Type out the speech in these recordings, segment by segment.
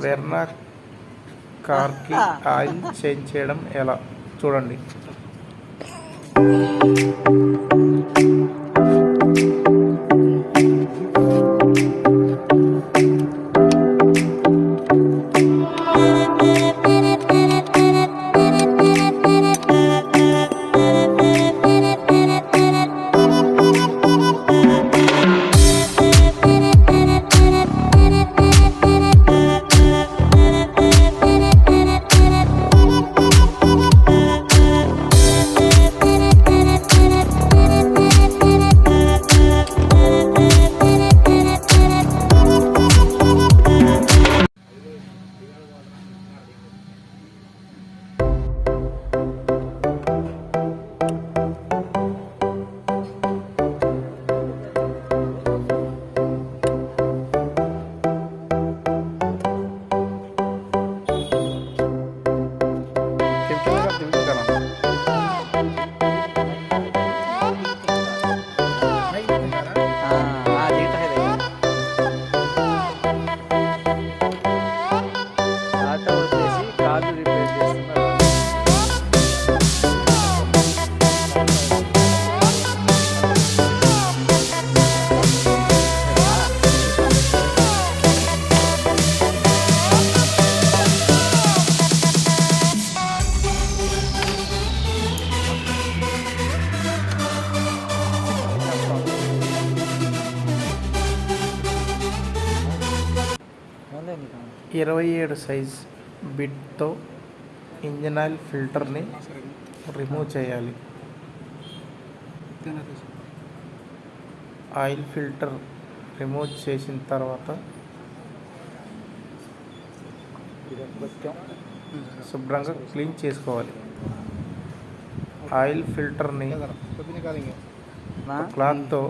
Verna కార్కి oil change చేయడం ఎలా చూడండి. ఇరవై 27 సైజ్ బిట్తో ఇంజిన్ ఆయిల్ ఫిల్టర్ని రిమూవ్ చేయాలి. ఆయిల్ ఫిల్టర్ రిమూవ్ చేసిన తర్వాత శుభ్రంగా క్లీన్ చేసుకోవాలి. ఆయిల్ ఫిల్టర్ని క్లాత్తో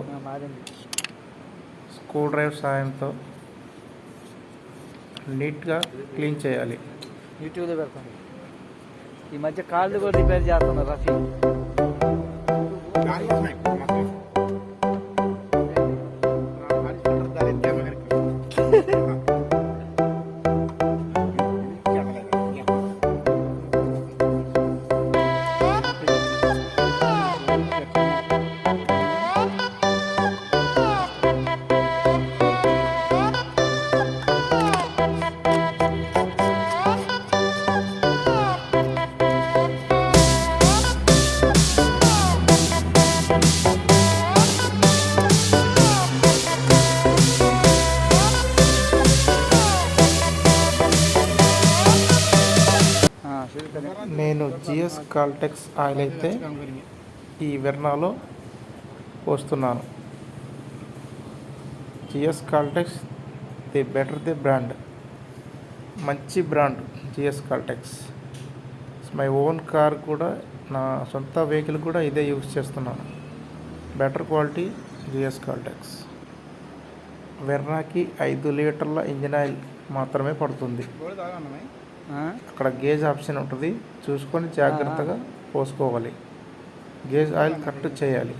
స్క్రూ డ్రైవర్ సాయంతో నీట్గా క్లీన్ చేయాలి. యూట్యూబ్లో పెడతాను. ఈ మధ్య కాళ్ళు కూడా రిపేర్ చేస్తున్నారు రఫీ. నేను జిఎస్ కాల్టెక్స్ ఆయిల్ అయితే ఈ వెర్నాలో పోస్తున్నాను. GS Caltex the better the brand, మంచి brand GS Caltex. My own car కూడా, నా సొంత వెహికల్ కూడా ఇదే యూజ్ చేస్తున్నాను. Better quality GS Caltex. వెర్నాకి 5 లీటర్ల ఇంజిన్ ఆయిల్ మాత్రమే పడుతుంది. అక్కడ గేజ్ ఆప్షన్ ఉంటుంది, చూసుకొని జాగ్రత్తగా పోసుకోవాలి. గేజ్ ఆయిల్ కరెక్ట్ చేయాలి.